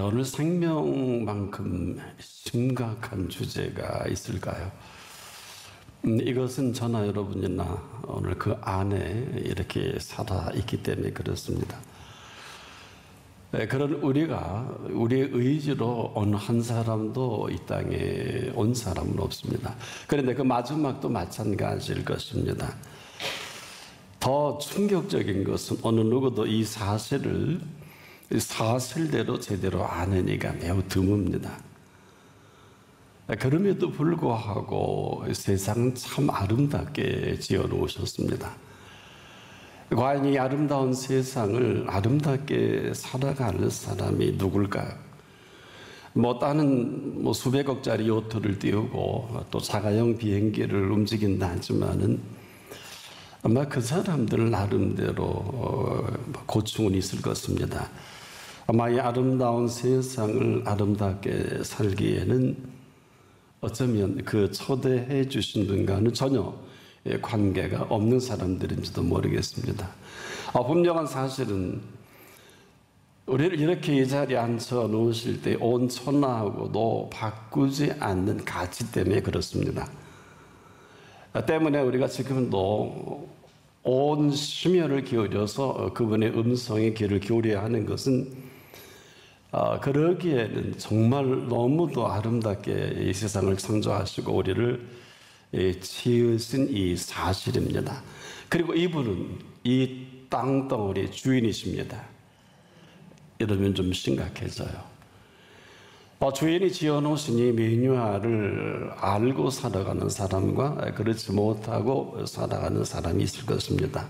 오늘 생명만큼 심각한 주제가 있을까요? 이것은 저나 여러분이나 오늘 그 안에 이렇게 살아 있기 때문에 그렇습니다. 그런 우리의 의지로 어느 한 사람도 이 땅에 온 사람은 없습니다. 그런데 그 마지막도 마찬가지일 것입니다. 더 충격적인 것은 어느 누구도 이 사실을 사실대로 제대로 아는 이가 매우 드뭅니다. 그럼에도 불구하고 세상은 참 아름답게 지어놓으셨습니다. 과연 이 아름다운 세상을 아름답게 살아가는 사람이 누굴까요? 다른 수백억짜리 요트를 띄우고 또 자가용 비행기를 움직인다 하지만은 아마 그 사람들 나름대로 고충은 있을 것입니다. 아마 이 아름다운 세상을 아름답게 살기에는 어쩌면 그 초대해 주신 분과는 전혀 관계가 없는 사람들인지도 모르겠습니다. 분명한 사실은 우리를 이렇게 이 자리에 앉혀 놓으실 때 온 천하하고도 바꾸지 않는 가치 때문에 그렇습니다. 때문에 우리가 지금도 온 심혈을 기울여서 그분의 음성에 귀를 기울여야 하는 것은 그러기에는 정말 너무도 아름답게 이 세상을 창조하시고 우리를 지으신 이 사실입니다. 그리고 이분은 이 땅덩어리의 주인이십니다. 이러면 좀 심각해져요. 주인이 지어놓으신 이 매뉴얼을 알고 살아가는 사람과 그렇지 못하고 살아가는 사람이 있을 것입니다.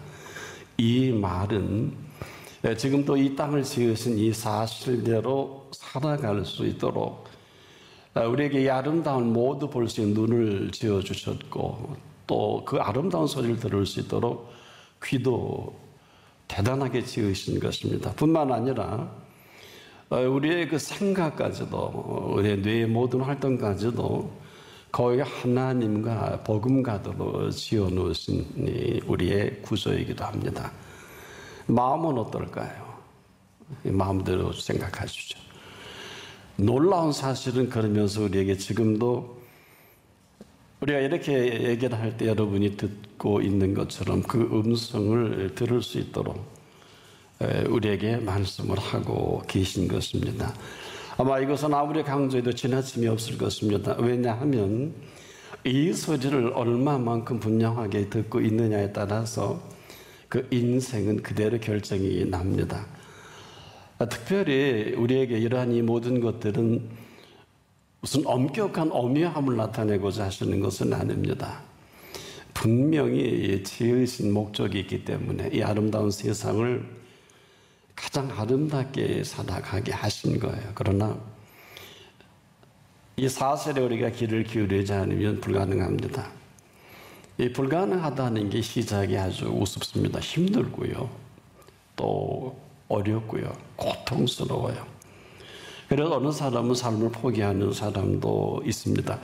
이 말은 지금도 이 땅을 지으신 이 사실대로 살아갈 수 있도록 우리에게 이 아름다운 모두 볼 수 있는 눈을 지어주셨고 또 그 아름다운 소리를 들을 수 있도록 귀도 대단하게 지으신 것입니다. 뿐만 아니라 우리의 그 생각까지도 우리의 뇌의 모든 활동까지도 거의 하나님과 버금가도로 지어놓으신 우리의 구조이기도 합니다. 마음은 어떨까요? 마음대로 생각하시죠. 놀라운 사실은 그러면서 우리에게 지금도 우리가 이렇게 얘기를 할 때 여러분이 듣고 있는 것처럼 그 음성을 들을 수 있도록 우리에게 말씀을 하고 계신 것입니다. 아마 이것은 아무리 강조해도 지나침이 없을 것입니다. 왜냐하면 이 소리를 얼마만큼 분명하게 듣고 있느냐에 따라서 그 인생은 그대로 결정이 납니다. 특별히 우리에게 이러한 이 모든 것들은 무슨 엄격한 엄연함을 나타내고자 하시는 것은 아닙니다. 분명히 지으신 목적이 있기 때문에 이 아름다운 세상을 가장 아름답게 살아가게 하신 거예요. 그러나 이 사실에 우리가 귀를 기울이지 않으면 불가능합니다. 이 불가능하다는 게 시작이 아주 우습습니다. 힘들고요. 또 어렵고요. 고통스러워요. 그래서 어느 사람은 삶을 포기하는 사람도 있습니다.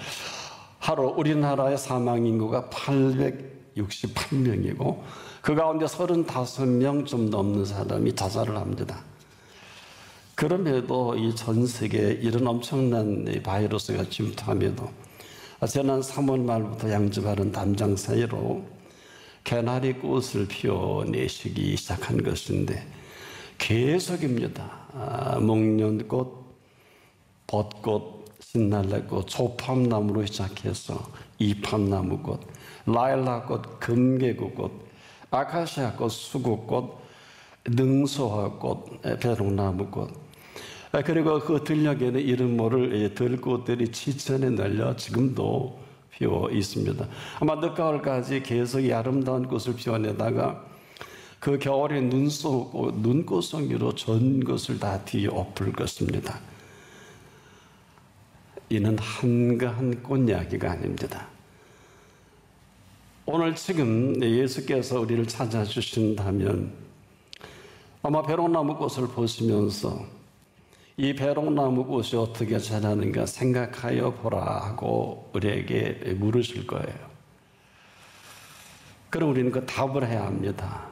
하루 우리나라의 사망인구가 868명이고 그 가운데 35명 좀 넘는 사람이 자살을 합니다. 그럼에도 이 전 세계에 이런 엄청난 바이러스가 침투함에도 지난 3월 말부터 양주바른 담장 사이로 개나리 꽃을 피워내시기 시작한 것인데 계속입니다. 목련꽃, 벚꽃, 신날래꽃, 조팝나무로 시작해서 이팝나무꽃, 라일락꽃, 금개구꽃, 아카시아꽃, 수국꽃, 능소화꽃, 배롱나무꽃, 그리고 그 들녘에는 이름 모를 들꽃들이 지천에 널려 지금도 피어 있습니다. 아마 늦가을까지 계속 이 아름다운 꽃을 피워내다가 그 겨울에 눈 쏘고 눈꽃송이로 전 것을 다 뒤엎을 것입니다. 이는 한가한 꽃 이야기가 아닙니다. 오늘 지금 예수께서 우리를 찾아주신다면 아마 배롱나무 꽃을 보시면서 이 배롱나무 꽃이 어떻게 자라는가 생각하여 보라 하고 우리에게 물으실 거예요. 그럼 우리는 그 답을 해야 합니다.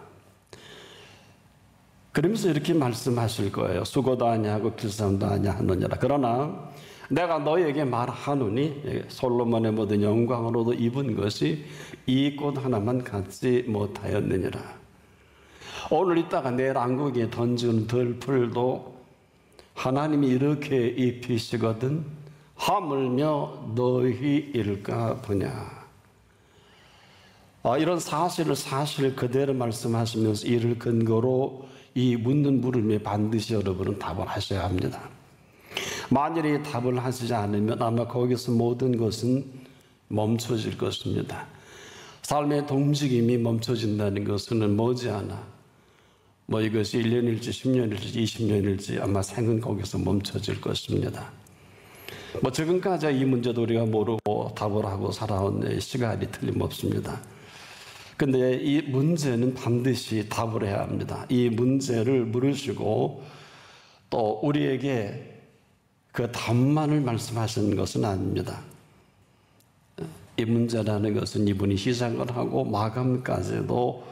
그러면서 이렇게 말씀하실 거예요. 수고도 아니하고 길쌈도 아니하느니라. 그러나 내가 너에게 말하노니 솔로몬의 모든 영광으로도 입은 것이 이 꽃 하나만 갖지 못하였느니라. 오늘 이따가 내일 안국에 던지는 들풀도 하나님이 이렇게 입히시거든 하물며 너희일까 보냐. 이런 사실을 사실 그대로 말씀하시면서 이를 근거로 이 묻는 물음에 반드시 여러분은 답을 하셔야 합니다. 만일에 답을 하시지 않으면 아마 거기서 모든 것은 멈춰질 것입니다. 삶의 움직임이 멈춰진다는 것은 머지않아 이것이 1년일지 10년일지 20년일지 아마 생은 거기서 멈춰질 것입니다. 지금까지 이 문제도 우리가 모르고 답을 하고 살아온 시간이 틀림없습니다. 근데 이 문제는 반드시 답을 해야 합니다. 이 문제를 물으시고 또 우리에게 그 답만을 말씀하시는 것은 아닙니다. 이 문제라는 것은 이분이 시작을 하고 마감까지도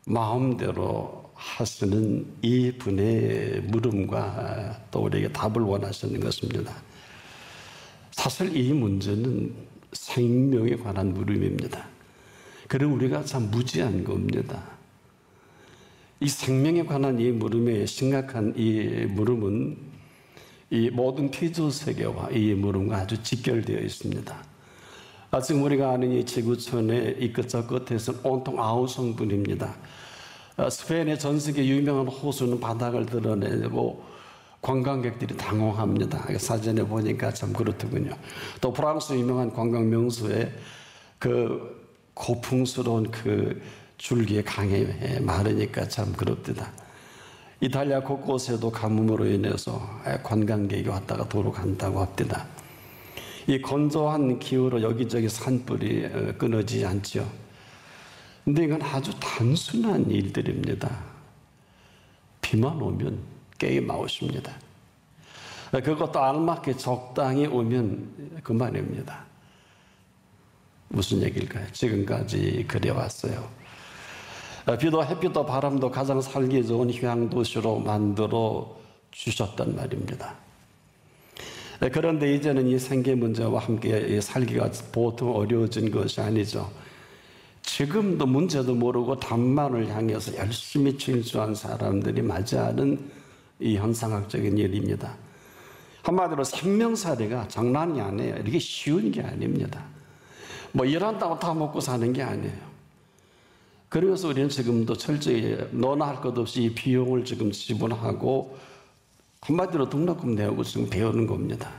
마음대로 하시는 이 분의 물음과 또 우리에게 답을 원하시는 것입니다. 사실 이 문제는 생명에 관한 물음입니다. 그리고 우리가 참 무지한 겁니다. 이 생명에 관한 이 물음의 심각한 이 물음은 이 모든 피조 세계와 이 물음과 아주 직결되어 있습니다. 지금 우리가 아는 이 지구촌의 이 끝저 끝에서는 온통 아우성분입니다. 스페인의 전 세계 유명한 호수는 바닥을 드러내고 관광객들이 당황합니다. 사진에 보니까 참 그렇더군요. 또 프랑스 유명한 관광 명소에 그 고풍스러운 그 줄기의 강에 마르니까 참 그렇다. 이탈리아 곳곳에도 가뭄으로 인해서 관광객이 왔다가 도로 간다고 합니다. 이 건조한 기후로 여기저기 산불이 끊어지지 않죠. 근데 이건 아주 단순한 일들입니다. 비만 오면 게임 아웃입니다. 그것도 알맞게 적당히 오면 그만입니다. 무슨 얘기일까요? 지금까지 그래왔어요. 비도 햇빛도 바람도 가장 살기 좋은 휴양도시로 만들어 주셨단 말입니다. 그런데 이제는 이 생계 문제와 함께 살기가 보통 어려워진 것이 아니죠. 지금도 문제도 모르고 답만을 향해서 열심히 질주한 사람들이 맞이하는 이 현상학적인 일입니다. 한마디로 생명살이가 장난이 아니에요. 이렇게 쉬운 게 아닙니다. 일한다고 다 먹고 사는 게 아니에요. 그래서 우리는 지금도 철저히 너나 할 것 없이 이 비용을 지금 지불하고 한마디로 등록금 내고 지금 배우는 겁니다.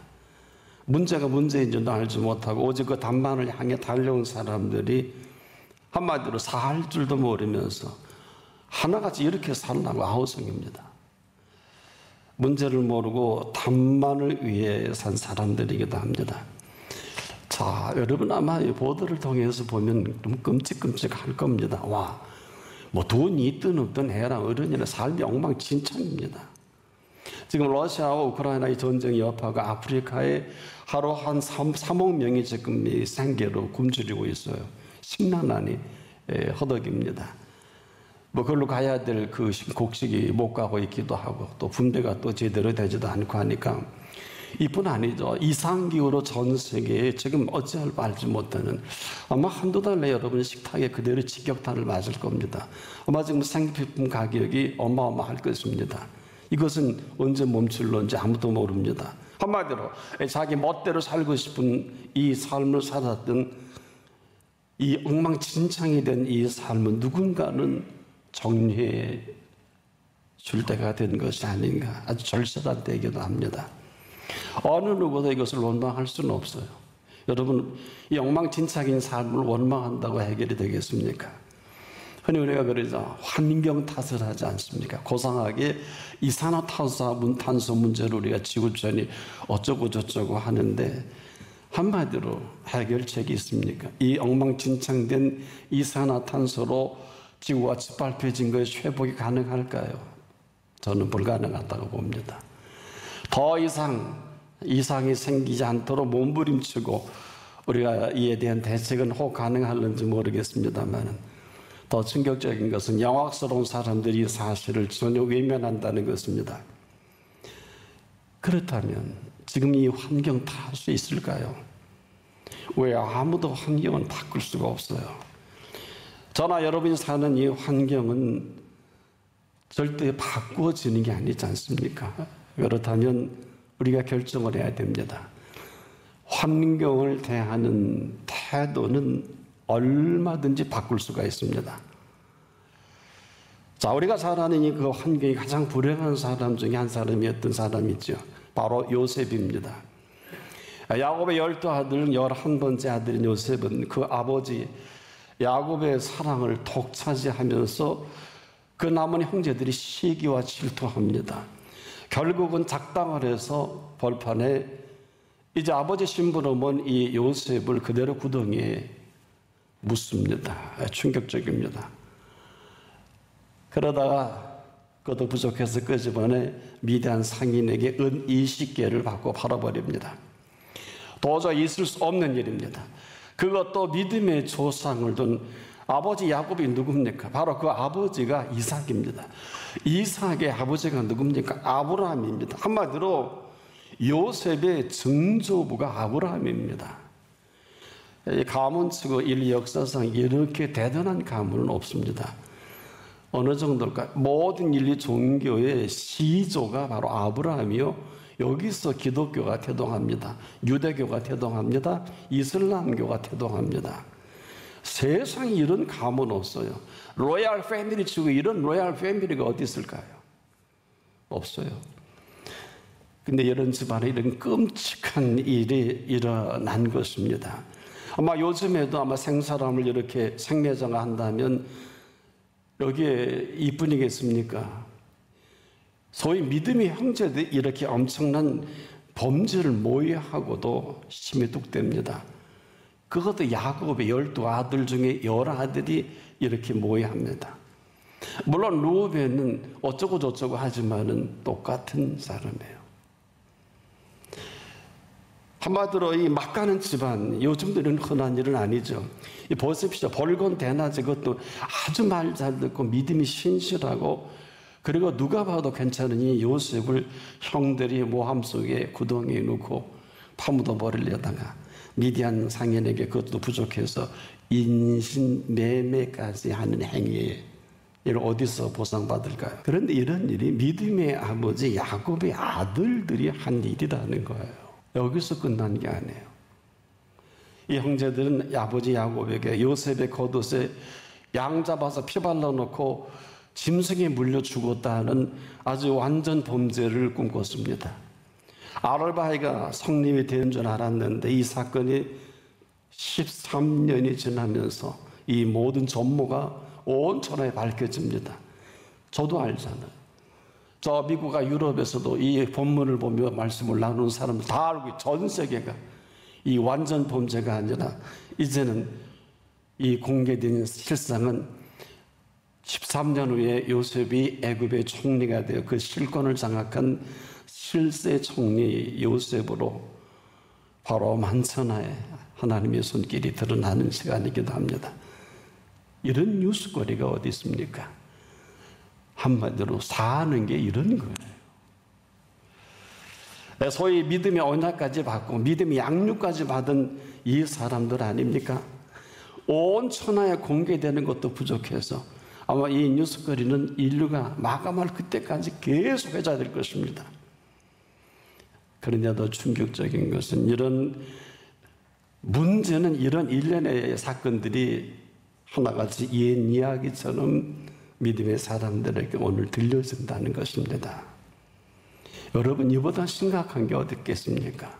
문제가 문제인지도 알지 못하고 오직 그 답만을 향해 달려온 사람들이 한마디로 살 줄도 모르면서 하나같이 이렇게 살라고 아우성입니다. 문제를 모르고 답만을 위해 산 사람들이기도 합니다. 자, 여러분 아마 이 보도를 통해서 보면 좀 끔찍끔찍할 겁니다. 와, 돈이 있든 없든 애랑 어른이나 삶이 엉망진창입니다. 지금 러시아와 우크라이나의 전쟁이 여파가 아프리카에 하루 한 3억 명이 지금 이 생계로 굶주리고 있어요. 식량난이 허덕입니다. 그걸로 가야 될 그 곡식이 못 가고 있기도 하고 또 분배가 또 제대로 되지도 않고 하니까 이뿐 아니죠. 이상기후로 전 세계에 지금 어찌할 바 알지 못하는 아마 한두 달 내에 여러분 식탁에 그대로 직격탄을 맞을 겁니다. 아마 지금 생필품 가격이 어마어마할 것입니다. 이것은 언제 멈출런지 아무도 모릅니다. 한마디로 자기 멋대로 살고 싶은 이 삶을 살았던 이 엉망진창이 된 이 삶은 누군가는 정리해 줄 때가 된 것이 아닌가 아주 절실한 때이기도 합니다. 어느 누구도 이것을 원망할 수는 없어요. 여러분, 이 엉망진창인 삶을 원망한다고 해결이 되겠습니까? 흔히 우리가 그러죠. 환경 탓을 하지 않습니까? 고상하게 이산화탄소 문제를 우리가 지구촌이 어쩌고 저쩌고 하는데 한마디로 해결책이 있습니까? 이 엉망진창된 이산화탄소로 지구가 짓밟혀진 것이 회복이 가능할까요? 저는 불가능하다고 봅니다. 더 이상 이상이 생기지 않도록 몸부림치고 우리가 이에 대한 대책은 혹 가능할는지 모르겠습니다만 더 충격적인 것은 영악스러운 사람들이 이 사실을 전혀 외면한다는 것입니다. 그렇다면 지금 이 환경 다 할 수 있을까요? 왜 아무도 환경은 바꿀 수가 없어요. 저나 여러분이 사는 이 환경은 절대 바꾸어지는 게 아니지 않습니까? 그렇다면 우리가 결정을 해야 됩니다. 환경을 대하는 태도는 얼마든지 바꿀 수가 있습니다. 자, 우리가 잘 아는 그 환경이 가장 불행한 사람 중에 한 사람이 어떤 사람이죠? 바로 요셉입니다. 야곱의 12아들 11번째 아들인 요셉은 그 아버지 야곱의 사랑을 독차지하면서 그 남은 형제들이 시기와 질투합니다. 결국은 작당을 해서 벌판에 이제 아버지 심부름은 이 요셉을 그대로 구덩이에 묻습니다. 충격적입니다. 그러다가 그것도 부족해서 그 집안에 미디안 상인에게 은 20개를 받고 팔아버립니다. 도저히 있을 수 없는 일입니다. 그것도 믿음의 조상을 둔 아버지 야곱이 누굽니까? 바로 그 아버지가 이삭입니다. 이삭의 아버지가 누굽니까? 아브라함입니다. 한마디로 요셉의 증조부가 아브라함입니다. 이 가문치고 인류 역사상 이렇게 대단한 가문은 없습니다. 어느 정도일까? 모든 인류 종교의 시조가 바로 아브라함이요. 여기서 기독교가 태동합니다. 유대교가 태동합니다. 이슬람교가 태동합니다. 세상에 이런 가문 없어요. 로얄 패밀리 치고 이런 로얄 패밀리가 어디 있을까요? 없어요. 근데 이런 집안에 이런 끔찍한 일이 일어난 것입니다. 아마 요즘에도 아마 생사람을 이렇게 생매장한다면 여기에 이뿐이겠습니까? 소위 믿음의 형제들이 이렇게 엄청난 범죄를 모의하고도 심히 뚝됩니다. 그것도 야곱의 12아들 중에 11아들이 이렇게 모의합니다. 물론 루벤은 어쩌고 저쩌고 하지만은 똑같은 사람이에요. 한마디로 이 막가는 집안, 요즘들은 흔한 일은 아니죠. 보십시오. 벌건 대낮에 그것도 아주 말 잘 듣고 믿음이 신실하고 그리고 누가 봐도 괜찮은 이 요셉을 형들이 모함 속에 구덩이에 넣고 파묻어 버리려다가 미디안 상인에게 그것도 부족해서 인신매매까지 하는 행위에 이를 어디서 보상받을까요? 그런데 이런 일이 믿음의 아버지 야곱의 아들들이 한 일이라는 거예요. 여기서 끝난 게 아니에요. 이 형제들은 아버지 야곱에게 요셉의 겉옷에 양 잡아서 피 발라놓고 짐승에 물려 죽었다는 아주 완전 범죄를 꿈꿨습니다. 아르바이가 성립이 된 줄 알았는데 이 사건이 13년이 지나면서 이 모든 전모가 온 천하에 밝혀집니다. 저도 알잖아요. 저 미국과 유럽에서도 이 본문을 보며 말씀을 나누는 사람들 다 알고 전 세계가 이 완전 범죄가 아니라 이제는 이 공개된 실상은 13년 후에 요셉이 애굽의 총리가 되어 그 실권을 장악한 실세 총리 요셉으로 바로 만천하에 하나님의 손길이 드러나는 시간이기도 합니다. 이런 뉴스거리가 어디 있습니까? 한마디로 사는 게 이런 거예요. 소위 믿음의 언약까지 받고 믿음의 양육까지 받은 이 사람들 아닙니까? 온 천하에 공개되는 것도 부족해서 아마 이 뉴스거리는 인류가 마감할 그때까지 계속 회자될 것입니다. 그러나 더 충격적인 것은 이런 문제는 이런 일련의 사건들이 하나같이 옛 이야기처럼 믿음의 사람들에게 오늘 들려진다는 것입니다. 여러분, 이보다 심각한 게 어디 있겠습니까?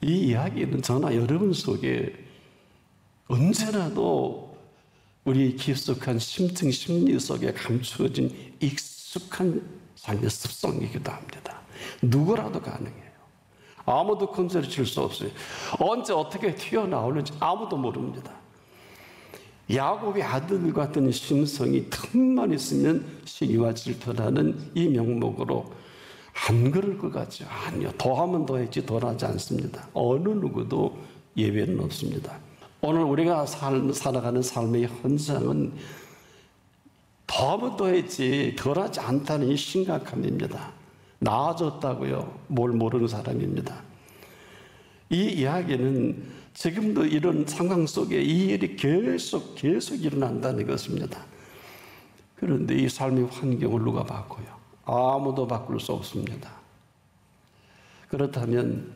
이 이야기는 저나 여러분 속에 언제라도 우리 깊숙한 심층 심리 속에 감추어진 익숙한 삶의 습성이기도 합니다. 누구라도 가능해요. 아무도 컨트롤 칠 수 없어요. 언제 어떻게 튀어나오는지 아무도 모릅니다. 야곱의 아들 같은 심성이 틈만 있으면 시기와 질투라는 이 명목으로 안 그럴 것 같죠? 아니요. 더하면 더했지 덜하지 않습니다. 어느 누구도 예외는 없습니다. 오늘 우리가 살아가는 삶의 현상은 더하면 더했지 덜하지 않다는 이 심각함입니다. 나아졌다고요? 뭘 모르는 사람입니다. 이 이야기는 지금도 이런 상황 속에 이 일이 계속 일어난다는 것입니다. 그런데 이 삶의 환경을 누가 바꿔요? 아무도 바꿀 수 없습니다. 그렇다면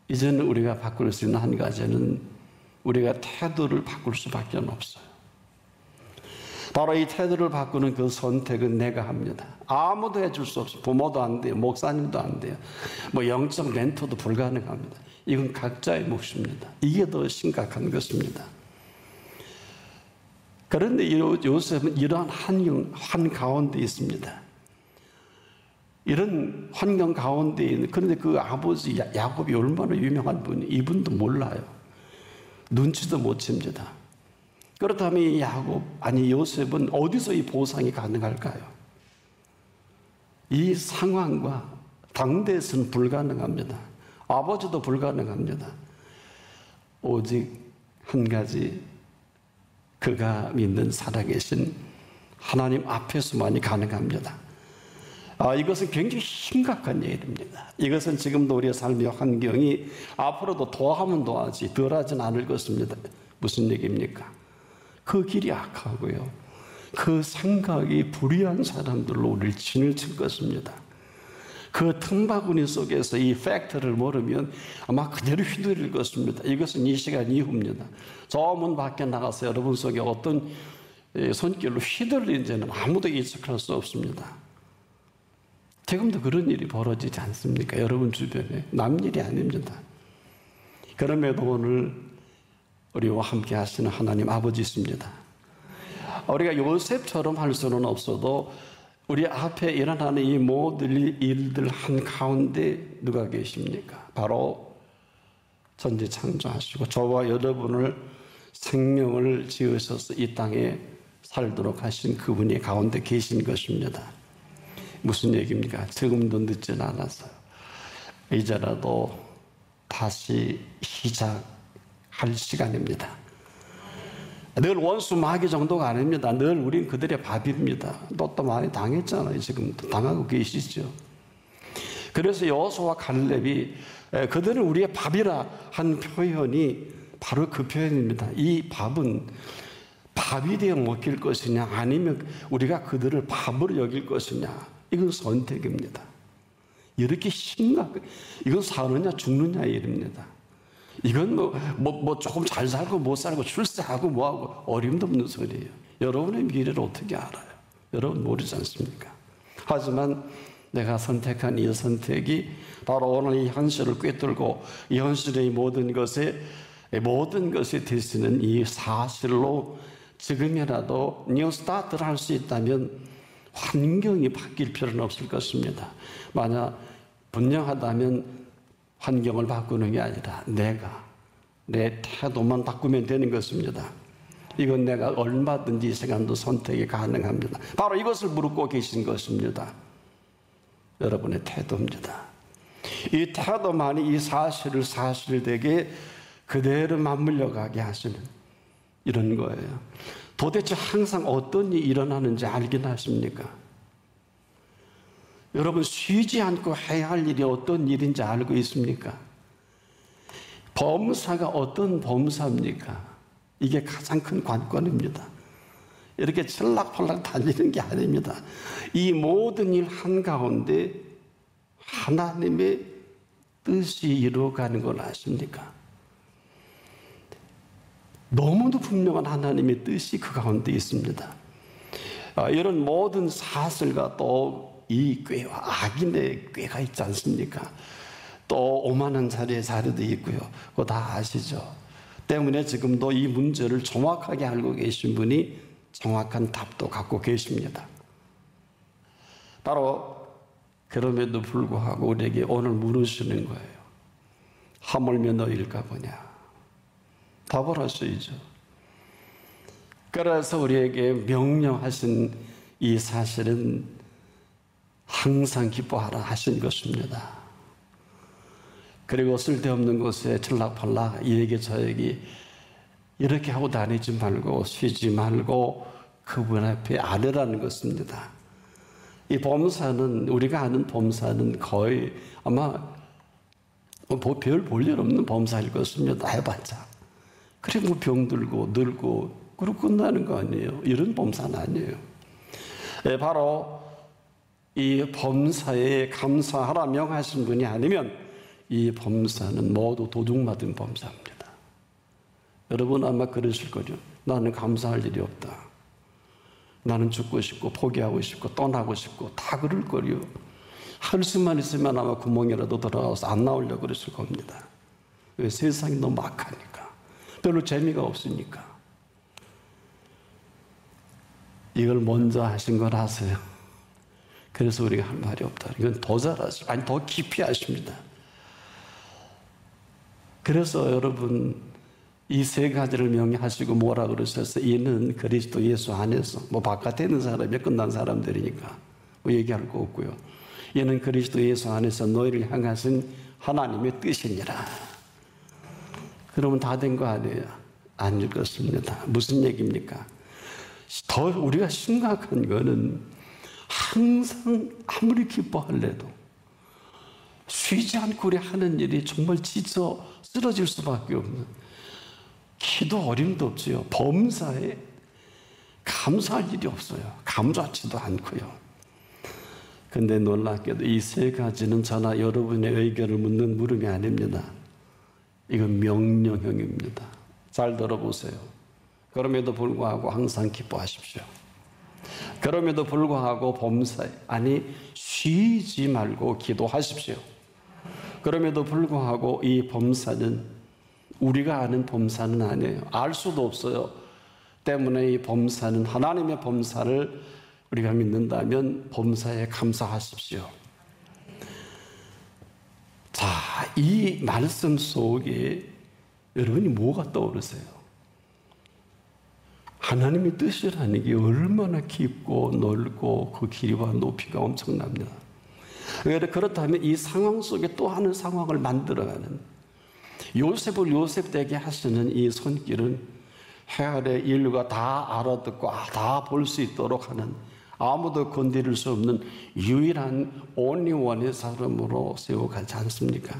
이제는 우리가 바꿀 수 있는 한 가지는 우리가 태도를 바꿀 수밖에 없어요. 바로 이 태도를 바꾸는 그 선택은 내가 합니다. 아무도 해줄 수 없어요. 부모도 안 돼요. 목사님도 안 돼요. 뭐 영적 멘토도 불가능합니다. 이건 각자의 몫입니다. 이게 더 심각한 것입니다. 그런데 요셉은 이러한 환경 가운데 있습니다. 이런 환경 가운데 있는, 그런데 그 아버지 야곱이 얼마나 유명한 분이, 이분도 몰라요. 눈치도 못 챕니다. 그렇다면 이 요셉은 어디서 이 보상이 가능할까요? 이 상황과 당대에서는 불가능합니다. 아버지도 불가능합니다. 오직 한 가지, 그가 믿는 살아계신 하나님 앞에서만이 가능합니다. 이것은 굉장히 심각한 일입니다. 이것은 지금도 우리의 삶의 환경이 앞으로도 더하면 더하지 덜하진 않을 것입니다. 무슨 얘기입니까? 그 길이 악하고요, 그 생각이 불의한 사람들로 우리를 진을 칠 것입니다. 그 틈바구니 속에서 이 팩트를 모르면 아마 그대로 휘둘릴 것입니다. 이것은 이 시간 이후입니다. 저 문 밖에 나가서 여러분 속에 어떤 손길로 휘둘리는지는 아무도 예측할 수 없습니다. 지금도 그런 일이 벌어지지 않습니까? 여러분 주변에. 남 일이 아닙니다. 그럼에도 오늘 우리와 함께 하시는 하나님 아버지 있습니다. 우리가 요셉처럼 할 수는 없어도 우리 앞에 일어나는 이 모든 일들 한가운데 누가 계십니까? 바로 전지 창조하시고 저와 여러분을 생명을 지으셔서 이 땅에 살도록 하신 그분이 가운데 계신 것입니다. 무슨 얘기입니까? 지금도 늦진 않았어요. 이제라도 다시 시작할 시간입니다. 늘 원수 마귀 정도가 아닙니다. 늘 우린 그들의 밥입니다. 또 많이 당했잖아요. 지금도 당하고 계시죠. 그래서 여호수아와 갈렙이 그들은 우리의 밥이라 한 표현이 바로 그 표현입니다. 이 밥은 밥이 되어 먹힐 것이냐, 아니면 우리가 그들을 밥으로 여길 것이냐, 이건 선택입니다. 이렇게 이건 사느냐 죽느냐 일입니다. 이건 뭐 조금 잘 살고 못 살고 출세하고 뭐하고 어림도 없는 소리예요. 여러분의 미래를 어떻게 알아요? 여러분 모르지 않습니까? 하지만 내가 선택한 이 선택이 바로 오늘 이 현실을 꿰뚫고 이 현실의 모든 것에 대신은 이 사실로 지금이라도 뉴 스타트를 할 수 있다면 환경이 바뀔 필요는 없을 것입니다. 만약 분명하다면 환경을 바꾸는 게 아니라 내 태도만 바꾸면 되는 것입니다. 이건 내가 얼마든지 이 시간도 선택이 가능합니다. 바로 이것을 묻고 계신 것입니다. 여러분의 태도입니다. 이 태도만이 이 사실을 사실되게 그대로 맞물려 가게 하시는 이런 거예요. 도대체 항상 어떤 일이 일어나는지 알긴 하십니까? 여러분 쉬지 않고 해야 할 일이 어떤 일인지 알고 있습니까? 범사가 어떤 범사입니까? 이게 가장 큰 관건입니다. 이렇게 칠락팔락 달리는 게 아닙니다. 이 모든 일 한가운데 하나님의 뜻이 이루어가는 걸 아십니까? 너무도 분명한 하나님의 뜻이 그 가운데 있습니다. 이런 모든 사슬과 또 이 꾀와 악인의 꾀가 있지 않습니까? 또 오만한 자리도 있고요. 그거 다 아시죠? 때문에 지금도 이 문제를 정확하게 알고 계신 분이 정확한 답도 갖고 계십니다. 바로 그럼에도 불구하고 우리에게 오늘 물으시는 거예요. 하물며 너일까 보냐? 답을 하셔야죠. 그래서 우리에게 명령하신 이 사실은 항상 기뻐하라 하신 것입니다. 그리고 쓸데없는 곳에 칠락팔락 이에게 저에게 이렇게 하고 다니지 말고 쉬지 말고 그분 앞에 아뢰라는 것입니다. 이 범사는, 우리가 아는 범사는 거의 아마 별 볼 일 없는 범사일 것입니다. 해봤자. 그래 뭐 병들고 늙고 그러고 끝나는 거 아니에요. 이런 범사는 아니에요. 바로 이 범사에 감사하라 명하신 분이 아니면 이 범사는 모두 도둑맞은 범사입니다. 여러분 아마 그러실 거죠. 나는 감사할 일이 없다. 나는 죽고 싶고 포기하고 싶고 떠나고 싶고 다 그럴 거요. 할 수만 있으면 아마 구멍이라도 들어가서 안 나오려고 그랬을 겁니다. 왜? 세상이 너무 막하니까. 별로 재미가 없으니까. 이걸 먼저 하신 걸 아세요? 그래서 우리가 할 말이 없다. 이건 더 잘하시고, 아니 더 깊이 하십니다. 그래서 여러분 이 세 가지를 명하시고 뭐라 그러셨어요? 이는 그리스도 예수 안에서, 뭐 바깥에 있는 사람이 끝난 사람들이니까 뭐 얘기할 거 없고요. 이는 그리스도 예수 안에서 너희를 향하신 하나님의 뜻이니라. 그러면 다 된 거 아니에요? 아닐 것입니다. 무슨 얘기입니까? 더 우리가 심각한 거는 항상 아무리 기뻐할래도 쉬지 않고 우리 하는 일이 정말 지쳐 쓰러질 수밖에 없는, 기도 어림도 없지요. 범사에 감사할 일이 없어요. 감사하지도 않고요. 근데 놀랍게도 이 세 가지는 저나 여러분의 의견을 묻는 물음이 아닙니다. 이건 명령형입니다. 잘 들어보세요. 그럼에도 불구하고 항상 기뻐하십시오. 그럼에도 불구하고 범사에, 아니 쉬지 말고 기도하십시오. 그럼에도 불구하고 이 범사는 우리가 아는 범사는 아니에요. 알 수도 없어요. 때문에 이 범사는 하나님의 범사를 우리가 믿는다면 범사에 감사하십시오. 자, 이 말씀 속에 여러분이 뭐가 떠오르세요? 하나님의 뜻이라는 게 얼마나 깊고 넓고 그 길이와 높이가 엄청납니다. 그렇다면 이 상황 속에 또 하는 상황을 만들어가는, 요셉을 요셉되게 하시는 이 손길은 해 아래 인류가 다 알아듣고 다 볼 수 있도록 하는, 아무도 건드릴 수 없는 유일한 only one의 사람으로 세워가지 않습니까?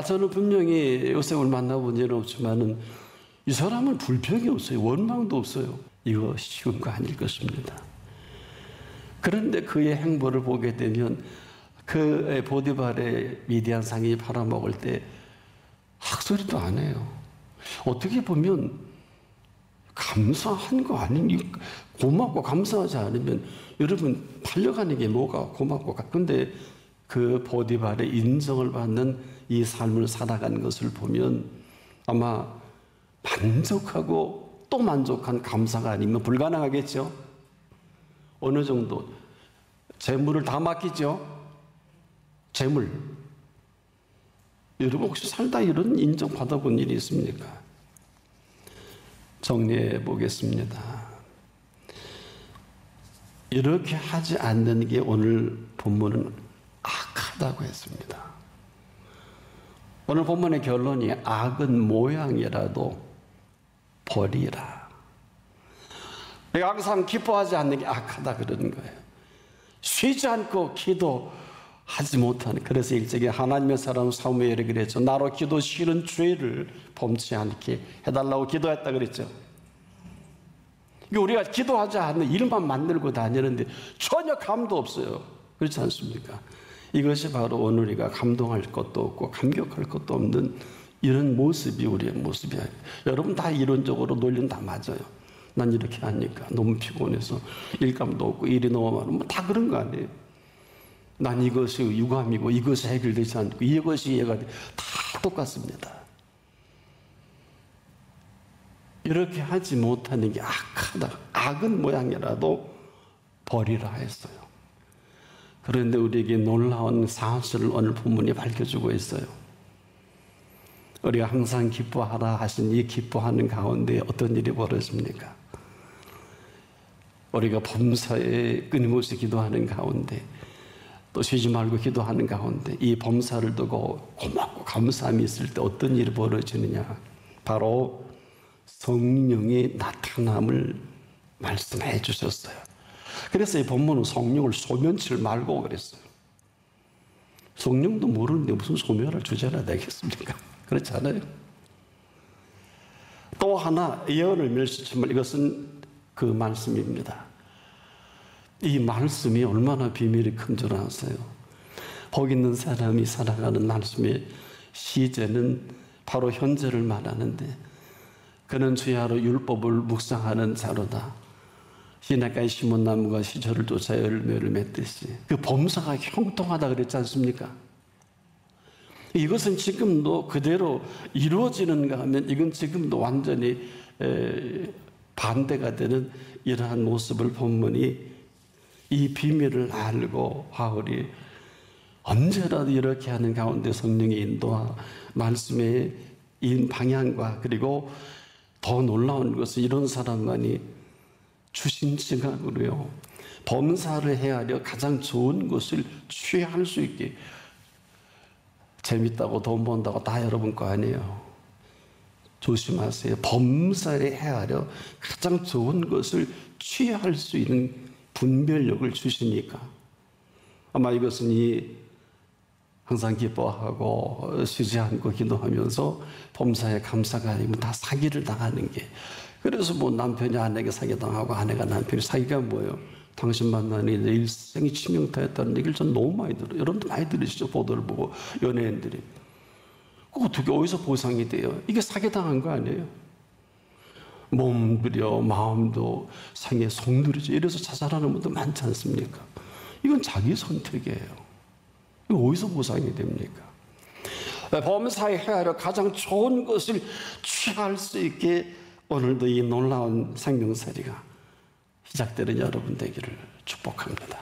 저는 분명히 요셉을 만나본 적은 없지만은 이 사람은 불평이 없어요. 원망도 없어요. 이거 쉬운 거 아닐 것입니다. 그런데 그의 행보를 보게 되면 그 보디발의 미디안 상인이 팔아먹을 때 학소리도 안 해요. 어떻게 보면 감사한 거 아니니, 고맙고 감사하지 않으면 여러분 팔려가는 게 뭐가 고맙고, 근데 그 보디발의 인정을 받는 이 삶을 살아가는 것을 보면 아마 만족하고 또 만족한 감사가 아니면 불가능하겠죠. 어느 정도 재물을 다 맡기죠. 재물. 여러분 혹시 살다 이런 인정 받아본 일이 있습니까? 정리해 보겠습니다. 이렇게 하지 않는 게 오늘 본문은 악하다고 했습니다. 오늘 본문의 결론이 악은 모양이라도 버리라. 항상 기뻐하지 않는 게 악하다 그러는 거예요. 쉬지 않고 기도하지 못하는, 그래서 일찍이 하나님의 사람 사무엘이 그랬죠. 나로 기도 싫은 죄를 범치 않게 해달라고 기도했다 그랬죠. 우리가 기도하지 않는 일만 만들고 다니는데 전혀 감도 없어요. 그렇지 않습니까? 이것이 바로 오늘 우리가 감동할 것도 없고 감격할 것도 없는 이런 모습이 우리의 모습이에요. 여러분 다 이론적으로 논리는 다 맞아요. 난 이렇게 하니까 너무 피곤해서 일감도 없고 일이 너무 많으면 다 그런 거 아니에요. 난 이것이 유감이고 이것이 해결되지 않고 이것이 이해가 돼. 다 똑같습니다. 이렇게 하지 못하는 게 악하다. 악은 모양이라도 버리라 했어요. 그런데 우리에게 놀라운 사실을 오늘 본문이 밝혀주고 있어요. 우리가 항상 기뻐하라 하신 이 기뻐하는 가운데 어떤 일이 벌어집니까? 우리가 범사에 끊임없이 기도하는 가운데, 또 쉬지 말고 기도하는 가운데 이 범사를 두고 고맙고 감사함이 있을 때 어떤 일이 벌어지느냐? 바로 성령의 나타남을 말씀해 주셨어요. 그래서 이 본문은 성령을 소면치를 말고 그랬어요. 성령도 모르는데 무슨 소면을 주제나 되겠습니까? 그렇지 않아요? 또 하나 예언을 멸시치면 이것은 그 말씀입니다. 이 말씀이 얼마나 비밀이 큰 줄 아세요? 복 있는 사람이 살아가는 말씀의 시제는 바로 현재를 말하는데, 그는 주야로 율법을 묵상하는 자로다. 시냇가에 심은 나무가 시절을 쫓아 열매를 맺듯이. 그 범사가 형통하다 그랬지 않습니까? 이것은 지금도 그대로 이루어지는가 하면 이건 지금도 완전히 반대가 되는 이러한 모습을 본문이 이 비밀을 알고 바울이 언제라도 이렇게 하는 가운데 성령의 인도와 말씀의 인 방향과, 그리고 더 놀라운 것은 이런 사람만이 주신 생각으로요, 범사를 헤아려 가장 좋은 것을 취할 수 있게. 재밌다고 돈 번다고 다 여러분 거 아니에요. 조심하세요. 범사를 헤아려 가장 좋은 것을 취할 수 있는 분별력을 주시니까 아마 이것은 항상 기뻐하고 쉬지 않고 기도하면서 범사에 감사가 아니면 다 사기를 당하는 게, 그래서 뭐 남편이 아내에게 사기당하고 아내가 남편이 사기가 뭐예요? 당신 만나니 내 일생이 치명타였다는 얘기를 전 너무 많이 들어요. 여러분도 많이 들으시죠? 보도를 보고 연예인들이. 어떻게 어디서 보상이 돼요? 이게 사기당한 거 아니에요? 몸들여 마음도 상에 송두리죠. 이래서 자살하는 분도 많지 않습니까? 이건 자기 선택이에요. 이거 어디서 보상이 됩니까? 범사에 헤아려 가장 좋은 것을 취할 수 있게 오늘도 이 놀라운 생명살이가 시작되는 여러분 되기를 축복합니다.